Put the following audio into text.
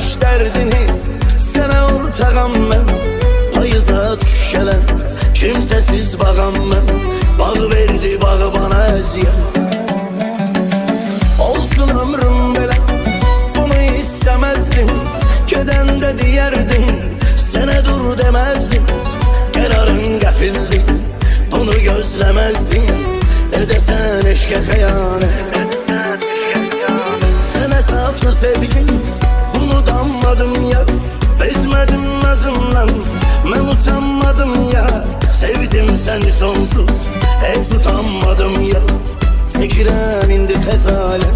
danış derdini. Sənə ortağam mən, payıza düşgələn, kimsəsiz bağam mən. Bağ verdi bağı bana əziyyət. Olsun ömrüm belə, bunu istəməzdim. Gedəndə deyərdim, sənə dur deməzdim. Qərarın qəfildi, bunu gözləməzdim. Edəsən eşqə xəyanət, sənə saflı sevgim, bunu danmadım ya. Bezmədim azından, mən usanmadım ya. Sevdim səni sonsuz, heç utanmadım ya. Çəkirəm indi xəcalət.